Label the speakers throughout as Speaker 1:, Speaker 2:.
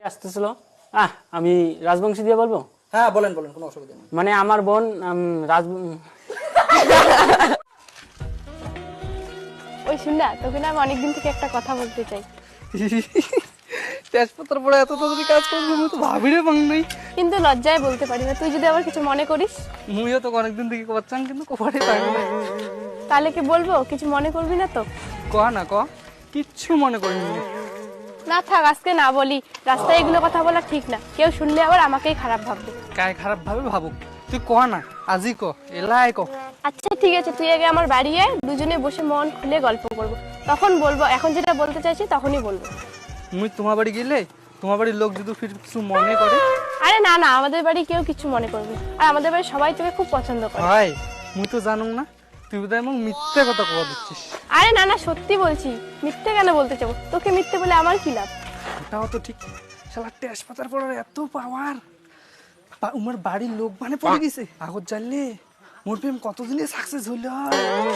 Speaker 1: আসতেছিল। আমি রাজবংশী দিয়ে বলবো?
Speaker 2: হ্যাঁ বলেন বলেন, কোনো অসুবিধা নেই।
Speaker 1: মানে আমার বোন
Speaker 3: ওই শুন না, তোকে না আমি অনেকদিন থেকে একটা কথা বলতে চাই।
Speaker 2: তেজপাতার পরে এত তাড়াতাড়ি কাজ করবো আমি তো ভাবিরে পাং নাই,
Speaker 3: কিন্তু লজ্জায় বলতে পারি না। তুই যদি আবার কিছু মনে করিস।
Speaker 2: মুইও তো অনেকদিন থেকে করছাম কিন্তু কোপারে পারি না।
Speaker 3: তাহলে কি বলবো? কিছু মনে করবি না তো?
Speaker 2: ক না ক, কিচ্ছু মনে করিনি।
Speaker 3: না থাক, আজকে না বলি। রাস্তায় এগুলো কথা বলা ঠিক না, কেউ শুনলে আবার আমাকেই খারাপ ভাববে।
Speaker 2: কায় খারাপ ভাবে ভাবুক, তুই ক না, আজই ক, এলাই ক।
Speaker 3: আচ্ছা ঠিক আছে, তুই আগে আমার বাড়ি আয়, দুজনে বসে মন খুলে গল্প করবো, তখন বলবো। এখন যেটা বলতে চাইছি তখনই বলবো।
Speaker 2: মুই তোমার বাড়ি গেলে তোমার বাড়ির লোক যদি ফির কিছু মনে করে?
Speaker 3: আরে না না, আমাদের বাড়ি কেউ কিছু মনে করবে। আর আমাদের বাড়ি সবাই তোকে খুব পছন্দ করে।
Speaker 2: ভাই মুই তো জানুম না, তুই বোধহয় এমন মিথ্যে কথা কওয়া দিচ্ছিস।
Speaker 3: আরে না না, সত্যি বলছি। মিথ্যে কেন বলতে চাবো? তোকে মিথ্যে বলে আমার কি লাভ?
Speaker 2: ওটাও তো ঠিক। শালা তেজপাতার পরে এত পাওয়ার, উমার বাড়ির লোক মানে পড়ে গেছে। আগত জানলে মোর প্রেম কতদিনে সাকসেস হইল।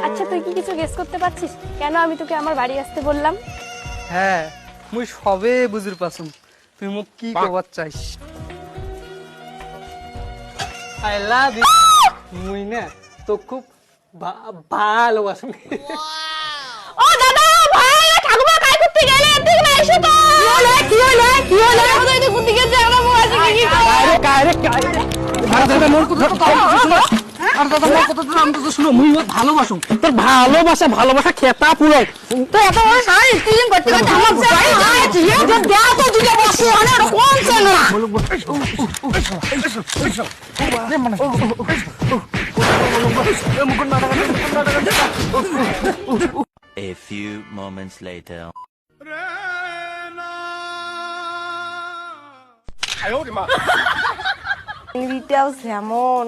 Speaker 3: আচ্ছা তুই কি কিছু গেস করতে পারছিস কেন আমি তোকে আমার বাড়ি আসতে বললাম?
Speaker 2: হ্যাঁ মুই সবে বুঝির পাসুম তুই মোক কি কবার চাইস। I love you. মুই না তো খুব ভালোবাসুম।
Speaker 3: ও দাদা, ভাই ঠাকুমা কাই করতে গেলে? এদিকে না, এসো তো। কি হলো কি হলো? আমাদের এদিকে কোন দিকে যাও না? মো আছে কি তো?
Speaker 2: আরে দাদা মোর কথা শুনো। আর দাদা মোর কথা নাম তো শুনো, মুই ভালোবাসুম। তোর ভালোবাসা খেতা পুরো
Speaker 3: তো এত বড় সাই স্টিলিং করতে করতে আমার যাই আছে। যে দেয়া তো দিকে বসে অনে কোন চেনা।
Speaker 4: A few moments later.
Speaker 5: এটাও যেমন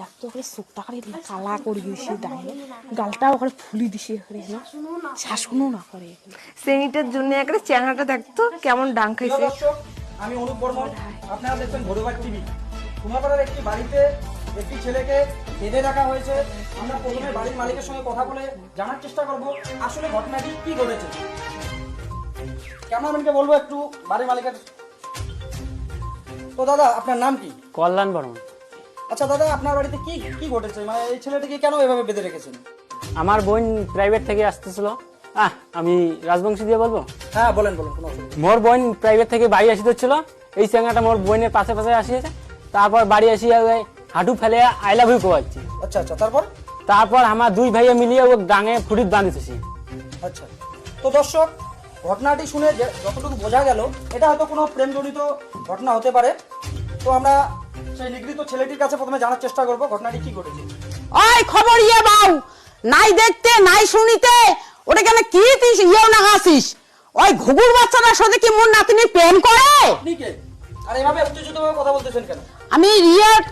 Speaker 5: দেখতো ওখানে চোখটা করে কালা করে দিয়েছে, ডাইনে গালটাও ওখানে ফুলি দিছে, শাসনও না করে। সেইটার জন্য একটা চ্যাংড়াটা দেখতো কেমন ডাং খাইছে।
Speaker 2: আমি অনুপ বর্মন, আপনারা দেখছেন ভোরবার টিভি। কুমারপাড়ার একটি বাড়িতে একটি ছেলেকে বেঁধে রাখা হয়েছে। আমরা প্রথমে বাড়ির মালিকের সঙ্গে কথা বলে জানার চেষ্টা করব আসলে ঘটনাটি কি ঘটেছে। ক্যামেরাম্যানকে বলবো একটু বাড়ির মালিকের। তো দাদা আপনার নাম কি?
Speaker 1: কল্যাণ বর্মন।
Speaker 2: আচ্ছা দাদা, আপনার বাড়িতে কি কি ঘটেছে, মানে এই ছেলেটিকে কেন এভাবে বেঁধে রেখেছেন?
Speaker 1: আমার বোন প্রাইভেট থেকে আসতেছিল। আমি রাজবংশী দিয়ে বলবো?
Speaker 2: হ্যাঁ বলেন বলেন, কোনো অসুবিধা নেই।
Speaker 1: মোর বোন প্রাইভেট থেকে বাড়ি আসি ছিল। এই চ্যাংড়াটা মোর বোনের পাশে পাশে আসিয়েছে। তারপর বাড়ি আসিয়া হাঁটু ফেলে আই লাভ ইউ কোয়াচ্ছি।
Speaker 2: আচ্ছা আচ্ছা, তারপর?
Speaker 1: তারপর আমার দুই ভাইয়ে মিলিয়ে ও ডাঙে ফুটিত বাঁধিতেছি।
Speaker 2: আচ্ছা, তো দর্শক ঘটনাটি শুনে যতটুকু বোঝা গেল এটা হয়তো কোনো প্রেমজনিত ঘটনা হতে পারে। তো আমরা সেই নিগৃহীত ছেলেটির কাছে প্রথমে জানার চেষ্টা করব ঘটনাটি কি ঘটেছে।
Speaker 5: ওই খবর ইয়ে বাউ, নাই দেখতে নাই শুনিতে ওটা কেন কি তুই ইয়েও না হাসিস? ওই ঘুঘুর বাচ্চাটার সাথে কি মোর নাতনি প্রেম করে?
Speaker 2: আপনি কে? আর এভাবে উত্তেজিতভাবে কথা বলতেছেন কেন?
Speaker 5: আমি রিয়ার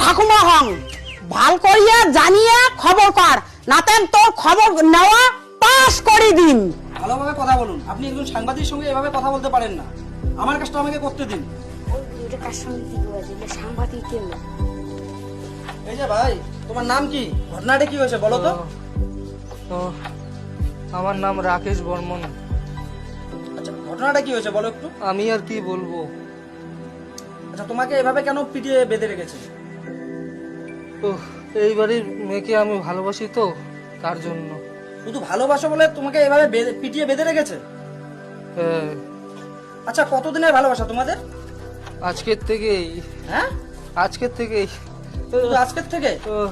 Speaker 5: ঠাকুমা হং, ভাল করিয়া জানিয়া খবর কর, নাতেন তোর খবর নেওয়া পাস করে দিন।
Speaker 2: ভালোভাবে কথা বলুন, আপনি একজন সাংবাদিকের সঙ্গে এভাবে কথা বলতে পারেন না। আমার কাজটা আমাকে করতে দিন। এই যে ভাই, তোমার নাম কি? ঘটনাটা কি হয়েছে বলো তো?
Speaker 6: আমার নাম রাকেশ বর্মন।
Speaker 2: আচ্ছা, ঘটনাটা কি হয়েছে বলো একটু।
Speaker 6: আমি আর কি বলবো।
Speaker 2: আচ্ছা, তোমাকে এভাবে কেন পিটিয়ে বেঁধে রেখেছে?
Speaker 6: এই বাড়ির মেয়েকে আমি ভালোবাসি তো, তার জন্য।
Speaker 2: শুধু ভালোবাসো বলে তোমাকে এভাবে পিটিয়ে বেঁধে রেখেছে?
Speaker 6: হ্যাঁ।
Speaker 2: আচ্ছা, কতদিনের ভালোবাসা তোমাদের?
Speaker 6: আজকের থেকেই।
Speaker 2: হ্যাঁ,
Speaker 6: আজকের থেকেই।
Speaker 2: শুধু আজকের থেকে?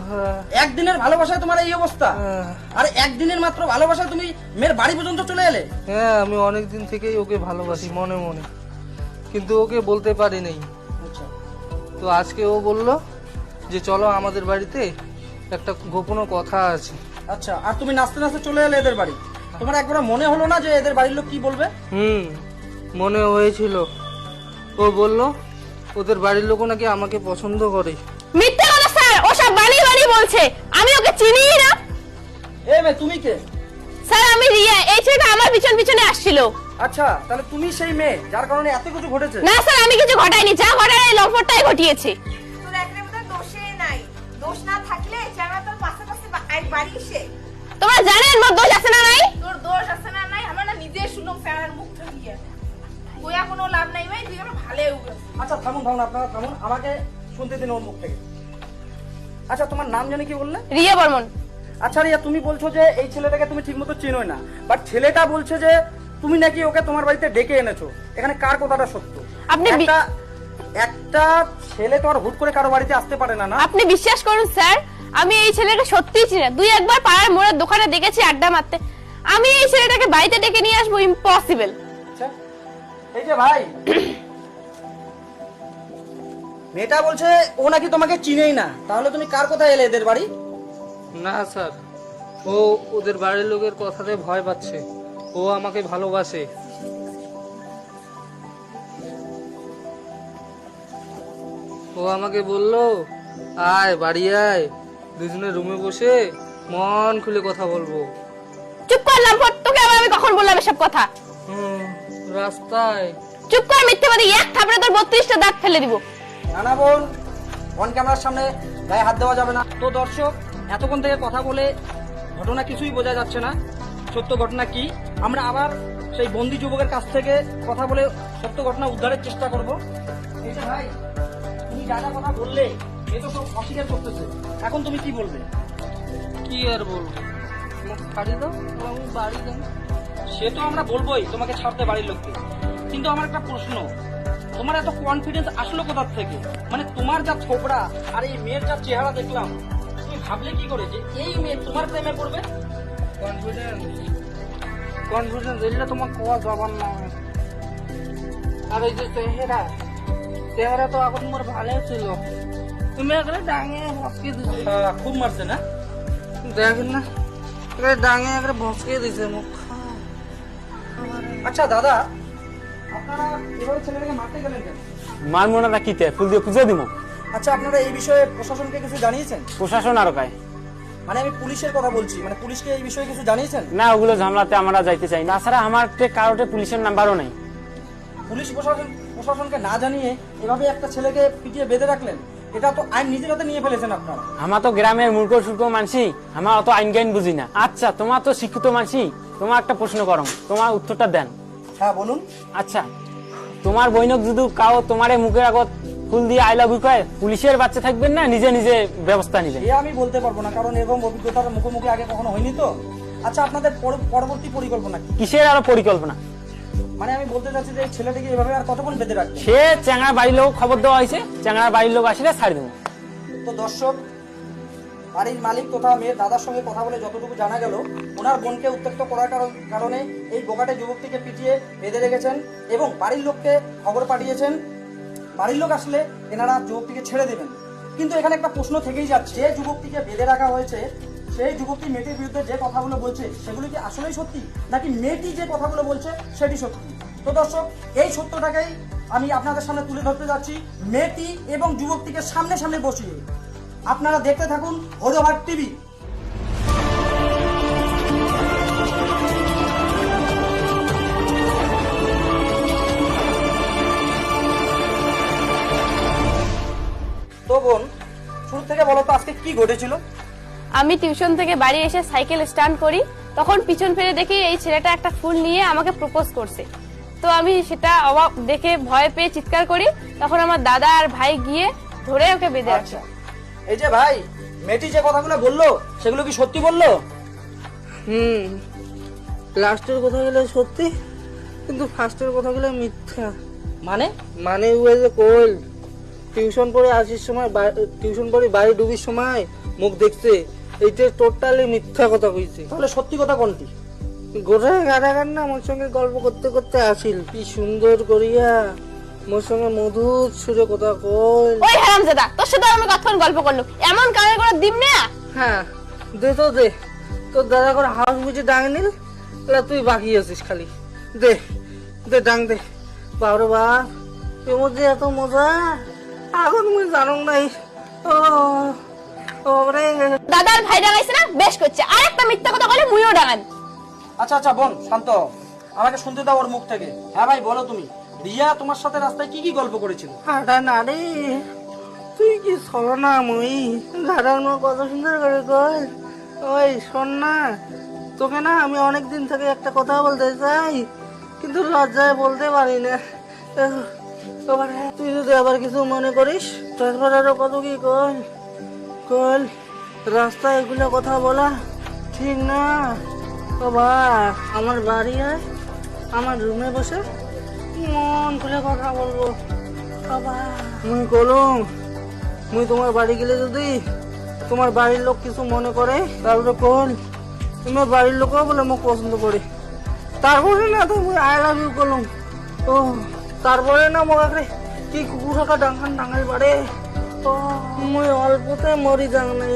Speaker 6: হ্যাঁ।
Speaker 2: একদিনের ভালোবাসায় তোমার এই অবস্থা? আর একদিনের মাত্র ভালোবাসায় তুমি মেয়ের বাড়ি পর্যন্ত চলে এলে?
Speaker 6: হ্যাঁ, আমি অনেক দিন থেকেই ওকে ভালোবাসি মনে মনে, কিন্তু ওকে বলতে পারি নাই।
Speaker 2: আচ্ছা,
Speaker 6: তো আজকে ও বলল যে চলো আমাদের বাড়িতে একটা গোপন কথা আছে।
Speaker 2: আচ্ছা, আর তুমি নাচতে নাচতে চলে এলে এদের বাড়ি। তোমার একবার মনে হলো না যে এদের বাড়ির লোক কি বলবে?
Speaker 6: মনে হয়েছিল। ও বলল ওদের বাড়ির লোক নাকি আমাকে পছন্দ করে।
Speaker 3: মিথ্যে কথা স্যার, ও সব বাড়ি বাড়ি বলছে। আমি ওকে চিনিই না।
Speaker 2: এই মেয়ে, তুমি কে?
Speaker 3: স্যার আমি রিয়া, এই ছেলেটা আমার পিছন পিছনে আসছিল।
Speaker 2: আচ্ছা, তাহলে তুমি সেই মেয়ে যার কারণে এত কিছু ঘটেছে?
Speaker 3: না স্যার, আমি কিছু ঘটাইনি, যা ঘটার এই লম্পটটাই ঘটিয়েছে।
Speaker 7: তোর একরে মতো দোষে নাই, দোষ না থাকলে চ্যাংড়া তোর পাশে পাশে বাড়ি এসে।
Speaker 3: তোমরা জানেন মোর দোষ আছে না নাই?
Speaker 7: তোর দোষ আছে না নাই আমরা না নিজে শুনলাম ফ্যানের মুখ থেকে। তুই নাই ভাই, তুই আমার ভালো উগেছিস।
Speaker 2: আচ্ছা থামুন থামুন, আপনারা থামুন, আমাকে শুনতে দিন ওর মুখ থেকে। আচ্ছা তোমার নাম জানি কি বললে?
Speaker 3: রিয়া বর্মন।
Speaker 2: আচ্ছা রিয়া, তুমি বলছো যে এই ছেলেটাকে তুমি ঠিকমতো চেনোই না, বাট ছেলেটা বলছে যে তুমি নাকি ওকে তোমার বাড়িতে ডেকে এনেছো। এখানে কার কথাটা সত্য?
Speaker 3: আপনি
Speaker 2: একটা ছেলে তো আর হুট করে কারো বাড়িতে আসতে পারে না, না?
Speaker 3: আপনি বিশ্বাস করুন স্যার, আমি এই ছেলেকে সত্যিই চিনি না। দুই একবার পাড়ার মোড়ের দোকানে দেখেছি আড্ডা মারতে। আমি এই ছেলেটাকে বাড়িতে ডেকে নিয়ে আসবো, ইম্পসিবল।
Speaker 2: আচ্ছা এই যে ভাই, মেয়েটা বলছে ও নাকি তোমাকে চিনেই না, তাহলে তুমি কার কোথায় এলে এদের বাড়ি?
Speaker 6: না স্যার, ও ওদের বাড়ির লোকের কথাতে ভয় পাচ্ছে, ও আমাকে ভালোবাসে। ও আমাকে বললো আয় বাড়ি আয়, দুজনে রুমে বসে মন খুলে কথা বলবো।
Speaker 3: চুপ কর লাম্পট, তোকে আবার আমি কখন বললাম এসব কথা?
Speaker 6: রাস্তায়।
Speaker 3: চুপ কর মিথ্যাবাদী, এক থাপড়ে তোর 32টা দাঁত ফেলে দিব।
Speaker 2: না না বোন, অন ক্যামেরার সামনে গায়ে হাত দেওয়া যাবে না। তো দর্শক, এতক্ষণ থেকে কথা বলে ঘটনা কিছুই বোঝা যাচ্ছে না, সত্য ঘটনা কি। আমরা আবার সেই বন্দি যুবকের কাছ থেকে কথা বলে সত্য ঘটনা উদ্ধারের চেষ্টা করব। এই যে ভাই, তুমি যা যা কথা বললে এ তো সব অস্বীকার করতেছে, এখন তুমি কি বলবে?
Speaker 6: কি আর বলবো, মুখ ফাড়ি দাও, আমি বাড়ি যাই।
Speaker 2: সে তো আমরা বলবোই তোমাকে ছাড়তে বাড়ির লোককে, কিন্তু আমার একটা প্রশ্ন, তোমার এত কনফিডেন্স আসলো কোথা থেকে? মানে তোমার যা ছোবড়া আর এই মেয়ের যা চেহারা দেখলাম, তুমি ভাবলে কি করে যে এই মেয়ে তোমার প্রেমে পড়বে?
Speaker 6: কনফিডেন্স এলে তোমার কোয়া জবান না। আর এই যে চেহারা তো এখন তোমার ভালো ছিল, তুমি একবারে ডাঙে ভসকে দিছো।
Speaker 2: খুব মারছে না?
Speaker 6: দেখেন না, একবারে ডাঙে একবারে ভসকে দিছে মুখ।
Speaker 2: আচ্ছা দাদা, আপনারা এভাবে ছেলেটাকে মারতে গেলেন কেন?
Speaker 1: মারমো না তা কিতে, ফুল দিয়ে পুজো দিব।
Speaker 2: আচ্ছা আপনারা এই বিষয়ে প্রশাসনকে কিছু জানিয়েছেন?
Speaker 1: প্রশাসন আরো কায়
Speaker 2: মানে আমি পুলিশের কথা বলছি, মানে পুলিশকে এই বিষয়ে কিছু জানিয়েছেন?
Speaker 1: না, ওগুলো ঝামলাতে আমরা যাইতে চাই না। তাছাড়া আমার কারোতে পুলিশের নাম্বারও নেই।
Speaker 2: পুলিশ প্রশাসনকে না জানিয়ে এভাবে একটা ছেলেকে পিটিয়ে বেঁধে রাখলেন, এটা তো আইন নিজের হাতে নিয়ে ফেলেছেন আপনারা।
Speaker 1: আমার তো গ্রামের মূর্খ সূর্খ মানসি, আমার অত আইন জ্ঞান বুঝি না। আচ্ছা তোমার তো শিক্ষিত মানসি, তোমার একটা প্রশ্ন করম, তোমার উত্তরটা দেন।
Speaker 2: হ্যাঁ বলুন।
Speaker 1: আচ্ছা, তোমার বৈনক যদি কাও তোমার মুখের আগত ফুল দিয়ে আই লাভ ইউ কয়, পুলিশের বাচ্চা থাকবেন না নিজে নিজে ব্যবস্থা নিবেন?
Speaker 2: এ আমি বলতে পারবো না, কারণ এরকম অভিজ্ঞতার মুখোমুখি আগে কখনো হয়নি তো। আচ্ছা আপনাদের পরবর্তী পরিকল্পনা কি?
Speaker 1: কিসের আরো পরিকল্পনা?
Speaker 2: মানে আমি বলতে চাচ্ছি যে এই ছেলেটিকে এভাবে আর কতক্ষণ বেঁধে রাখবে?
Speaker 1: সে চ্যাংড়ার বাড়ির লোক খবর দেওয়া হয়েছে, চ্যাংড়ার বাড়ির লোক আসলে ছাড়ি দেবো।
Speaker 2: তো দর্শক, বাড়ির মালিক তথা মেয়ের দাদার সঙ্গে কথা বলে যতটুকু জানা গেল, ওনার বোনকে উত্ত্যক্ত করার কারণে এই বোকাটে যুবকটিকে পিটিয়ে বেঁধে রেখেছেন এবং বাড়ির লোককে খবর পাঠিয়েছেন। বাড়ির লোক আসলে এনারা যুবকটিকে ছেড়ে দেবেন। কিন্তু এখানে একটা প্রশ্ন থেকেই যাচ্ছে, যে যুবকটিকে বেঁধে রাখা হয়েছে সেই যুবকটি মেয়েটির বিরুদ্ধে যে কথাগুলো বলছে সেগুলি কি আসলেই সত্যি, নাকি মেয়েটি যে কথাগুলো বলছে সেটি সত্যি? তো দর্শক, এই সত্যটাকেই আমি আপনাদের সামনে তুলে ধরতে যাচ্ছি, মেয়েটি এবং যুবকটিকে সামনে সামনে বসিয়ে। আপনারা দেখতে থাকুন হরিভাট টিভি। তো বোন, শুরু থেকে বলো তো আজকে কি ঘটেছিল?
Speaker 3: আমি টিউশন থেকে বাড়ি এসে সাইকেল স্ট্যান্ড করি, তখন পিছন ফিরে দেখি এই ছেলেটা একটা ফুল নিয়ে আমাকে প্রপোজ করছে। তো আমি সেটা অবাক দেখে ভয় পেয়ে চিৎকার করি, তখন আমার দাদা আর ভাই গিয়ে ধরে ওকে বেঁধে রাখে।
Speaker 2: আচ্ছা, এই যে ভাই, মেয়েটি যে কথাগুলো বললো সেগুলো কি সত্যি বললো?
Speaker 6: লাস্টের কথা গেলে সত্যি, কিন্তু ফার্স্টের কথা গেলে মিথ্যা।
Speaker 2: মানে
Speaker 6: মানে ওই যে কইল টিউশন পড়ে আসির সময়, টিউশন পড়ে বাড়ি ডুবির সময় মুখ দেখছে, এইটা টোটালি মিথ্যা কথা কইছে।
Speaker 2: তাহলে সত্যি কথা কোনটি?
Speaker 6: গোটা গাড়াগাড় না আমার সঙ্গে গল্প করতে করতে আসিল, কি সুন্দর করিয়া মোর সঙ্গে মধুর সুরে কথা কইল।
Speaker 3: ওই হারামজাদা, তোর সাথে আমি কতক্ষণ গল্প করলো, এমন কানের করে দিম না।
Speaker 6: হ্যাঁ দে তো দে, তোর দাদা করে হাউস বুঝে ডাং নিল, তুই বাকি আছিস খালি। দে দে ডাং দে। বাবরে বাপ, এর মধ্যে এত মজা এখন মুই জানো নাই।
Speaker 3: দাদার ভাই ডাঙাইছে না, বেশ করছে। আর একটা মিথ্যা কথা বলে মুইও ডাঙান।
Speaker 2: আচ্ছা আচ্ছা বোন, শান্ত, আমাকে শুনতে দাও ওর মুখ থেকে। হ্যাঁ ভাই বলো, তুমি রিয়া তোমার সাথে রাস্তায় কি কি গল্প করেছিল?
Speaker 6: হাঁটা না রে, তুই কি শোনো না, মুই দাদার মুখ কত সুন্দর করে কই। ওই শোন না, তোকে না আমি অনেকদিন থেকে একটা কথা বলতে চাই, কিন্তু লজ্জায় বলতে পারি না। এবার তুই যদি আবার কিছু মনে করিস তারপর আরো কত কি কল কল রাস্তায় এগুলো কথা বলা ঠিক না। বাবা আমার বাড়ি আয়, আমার রুমে বসে মন খুলে কথা বলবো। বাবা মুই কলম, মুই তোমার বাড়ি গেলে যদি তোমার বাড়ির লোক কিছু মনে করে তাহলে কল তোমার বাড়ির লোকও বলে মোক পছন্দ করে। তারপরে না তো মুই আই লাভ ইউ কলম। ও তারপরে না মোক আগে কি কুকুর থাকা ডাঙ্গান ডাঙ্গাই বাড়ে। ও মুই অল্পতে মরি যাং নাই।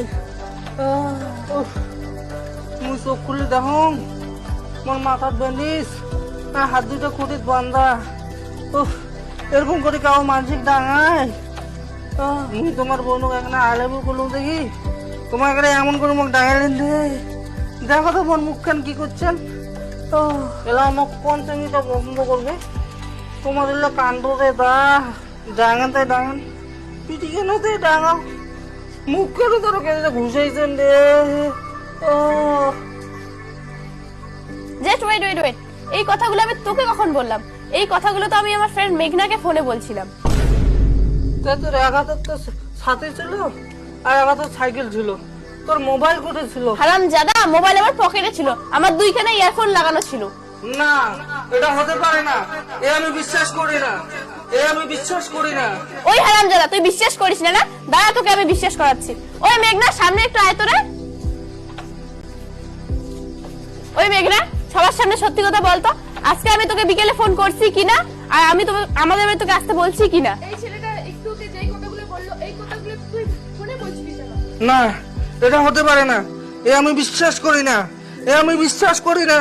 Speaker 6: মুই চোখ খুলি দেখুন মোর মাথার বেন্ডিস আর হাত দুটো খুঁটিত বান্ধা। এরকম করে কাউ মানসিক ডাঙায়। মুই তোমার বোনক এখানে আই লাভ ইউ করলুম দেখি তোমার এখানে এমন করে মোক ডাঙাইলেন দে। দেখো তো বোন মুখখান কি করছেন। এলা মোক কোন শ্রেণীটা পছন্দ করবে? তোমার এলা কাণ্ড রে দা ডাঙান তাই ডাঙান পিটি কেন তাই ডাঙাও মুখ কেন তোর কেন ঘুষাইছেন রে।
Speaker 3: জাস্ট ওয়েট ওয়েট ওয়েট, এই কথাগুলো আমি তোকে কখন বললাম? এই কথাগুলো তো আমি আমার ফ্রেন্ড মেঘনাকে ফোনে বলছিলাম।
Speaker 6: তোর এক হাতের তো সাথে ছিল আর এক হাতের সাইকেল ছিল, তোর মোবাইল কোথায় ছিল?
Speaker 3: হারামজাদা, মোবাইল আমার পকেটে ছিল, আমার দুইখানে ইয়ারফোন লাগানো ছিল।
Speaker 6: না এটা হতে পারে না, এ আমি বিশ্বাস করি না, এ আমি বিশ্বাস করি না।
Speaker 3: ওই হারামজাদা তুই বিশ্বাস করিস না না? দাঁড়া তোকে আমি বিশ্বাস করাচ্ছি। ওই মেঘনা সামনে একটু আয় তো রে। ওই মেঘনা সবার সামনে সত্যি কথা বলতো, আজকে আমি তোকে বিকেলে ফোন করছি কিনা আর আমি তোকে আমাদের বাড়ি তোকে আসতে বলছি কিনা?
Speaker 5: এই ছেলেটা একটু যেই কথাগুলো বললো এই কথাগুলো তুই ফোনে বলছিস কেন?
Speaker 6: না এটা হতে পারে না, এ আমি বিশ্বাস করি না, এ আমি বিশ্বাস করি না।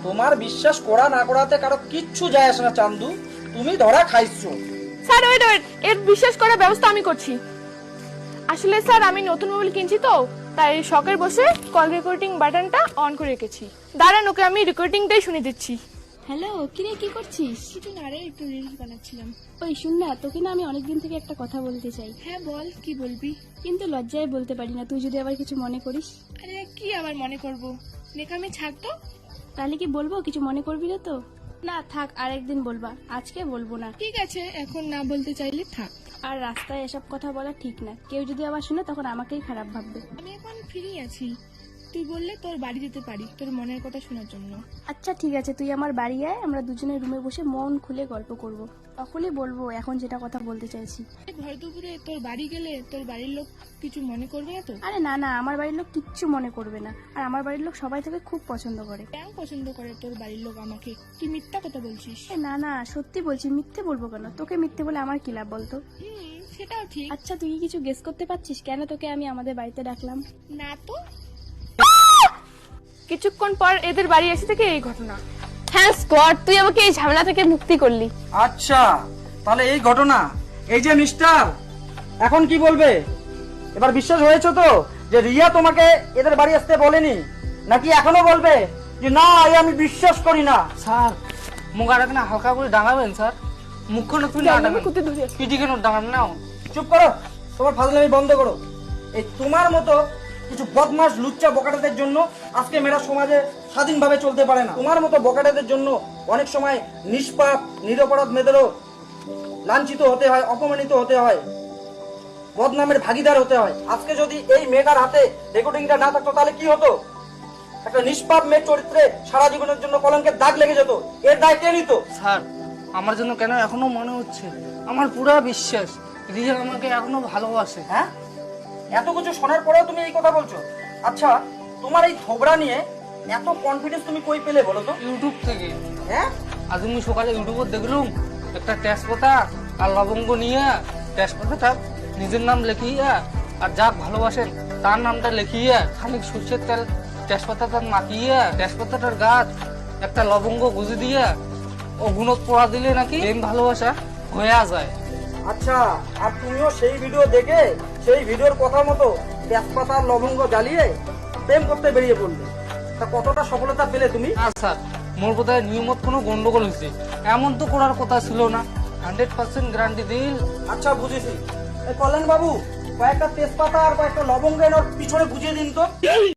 Speaker 2: তোমার বিশ্বাস করা না করাতে কারো কিচ্ছু যায় আসে না চান্দু, তুমি ধরা খাইছো।
Speaker 5: স্যার ওয়েট ওয়েট, এর বিশ্বাস করার ব্যবস্থা আমি করছি। আসলে স্যার আমি নতুন মোবাইল কিনছি তো, তাই শখের বসে কল রেকর্ডিং বাটনটা অন করে রেখেছি। দাঁড়ান ওকে আমি রেকর্ডিংটাই শুনে দিচ্ছি।
Speaker 8: হ্যালো, কিরে কি করছিস?
Speaker 5: কিছু না রে, একটু রিলস বানাচ্ছিলাম।
Speaker 8: ওই শুন না, তোকে না আমি অনেকদিন থেকে একটা কথা বলতে চাই,
Speaker 5: হ্যাঁ বল, কি বলবি?
Speaker 8: কিন্তু লজ্জায় বলতে পারি না, তুই যদি আবার কিছু মনে করিস।
Speaker 5: আরে কি আবার মনে করব, নেকামি ছাড় তো।
Speaker 8: তাহলে কি বলবো, কিছু মনে করবি না তো? না থাক, আরেকদিন বলবা, আজকে বলবো না।
Speaker 5: ঠিক আছে, এখন না বলতে চাইলে থাক।
Speaker 8: আর রাস্তায় এসব কথা বলা ঠিক না, কেউ যদি আবার শুনে তখন আমাকেই খারাপ ভাববে।
Speaker 5: আমি এখন ফ্রি আছি, তুই বললে তোর বাড়ি যেতে পারি তোর মনের কথা শোনার জন্য।
Speaker 8: আচ্ছা ঠিক আছে, তুই আমার বাড়ি আয়, আমরা দুজনে রুমে বসে মন খুলে গল্প করব, তখনই বলবো এখন যেটা কথা বলতে চাইছি।
Speaker 5: ভর দুপুরে তোর বাড়ি গেলে তোর বাড়ির লোক কিছু মনে করবে না তো?
Speaker 8: আরে না না, আমার বাড়ির লোক কিচ্ছু মনে করবে না, আর আমার বাড়ির লোক সবাই তোকে খুব পছন্দ করে।
Speaker 5: কেন পছন্দ করে তোর বাড়ির লোক আমাকে? কি মিথ্যা কথা বলছিস?
Speaker 8: এ না না, সত্যি বলছি, মিথ্যে বলবো কেন? তোকে মিথ্যে বলে আমার কি লাভ বলতো?
Speaker 5: সেটাও ঠিক।
Speaker 8: আচ্ছা তুই কি কিছু গেস করতে পারছিস কেন তোকে আমি আমাদের বাড়িতে ডাকলাম?
Speaker 5: না তো। কিছুক্ষণ পর এদের বাড়ি এসে থেকে এই ঘটনা।
Speaker 3: থ্যাঙ্কস গড, তুই আমাকে এই ঝামেলা থেকে মুক্তি করলি।
Speaker 2: আচ্ছা তাহলে এই ঘটনা, এই যে মিস্টার এখন কি বলবে? এবার বিশ্বাস হয়েছে তো যে রিয়া তোমাকে এদের বাড়ি আসতে বলেনি, নাকি এখনো বলবে যে না আমি বিশ্বাস করি না?
Speaker 6: স্যার মুখ আর না হালকা করে ডাঙাবেন স্যার, মুখখানে তুই না ডাঙাবেন, পিটি কেন ডাঙান নাও।
Speaker 2: চুপ করো, তোমার ফাজলামি বন্ধ করো। এই তোমার মতো কিছু বদমাস লুচ্চা বকাটাদের জন্য আজকে মেয়েরা সমাজে স্বাধীনভাবে চলতে পারে না। তোমার মতো বকাটাদের জন্য অনেক সময় নিষ্পাপ নিরপরাধ মেয়েদেরও লাঞ্ছিত হতে হয়, অপমানিত হতে হয়, বদনামের ভাগিদার হতে হয়। আজকে যদি এই মেয়েটার হাতে রেকর্ডিংটা না থাকতো তাহলে কি হতো? একটা নিষ্পাপ মেয়ের চরিত্রে সারা জীবনের জন্য কলঙ্কের দাগ লেগে যেত। এর দায় কে নিত?
Speaker 6: স্যার আমার জন্য কেন এখনো মনে হচ্ছে, আমার পুরা বিশ্বাস রিয়া আমাকে এখনো ভালোবাসে।
Speaker 2: হ্যাঁ, এত কিছু শোনার পরেও তুমি এই কথা বলছো? আচ্ছা তোমার এই থোবড়া নিয়ে এত কনফিডেন্স তুমি কই পেলে বলো তো?
Speaker 6: ইউটিউব থেকে।
Speaker 2: হ্যাঁ,
Speaker 6: আজ আমি সকালে ইউটিউবে দেখলুম একটা তেজপাতা আর লবঙ্গ নিয়ে তেজপাতাটা নিজের নাম লিখিয়া আর যাক ভালোবাসেন তার নামটা লিখিয়া খালি সর্ষের তেল তেজপাতাটা মাখিয়া তেজপাতাটার গাছ একটা লবঙ্গ গুঁজে দিয়া ও গুণত পোড়া দিলে নাকি প্রেম ভালোবাসা হয়ে যায়।
Speaker 2: আচ্ছা আর তুমিও সেই ভিডিও দেখে সেই ভিডিওর কথা মতো তেজপাতা আর লবঙ্গ জ্বালিয়ে প্রেম করতে বেরিয়ে পড়লে, তা কতটা সফলতা পেলে তুমি?
Speaker 6: না স্যার, মোর বোধহয় নিয়মত কোনো গন্ডগোল হয়েছে, এমন তো করার কথা ছিল না, 100% গ্যারান্টি দিল।
Speaker 2: আচ্ছা বুঝেছি। কল্যাণ বাবু কয়েকটা তেজপাতা আর কয়েকটা লবঙ্গ এনে ওর পিছনে বুঝিয়ে দিন তো।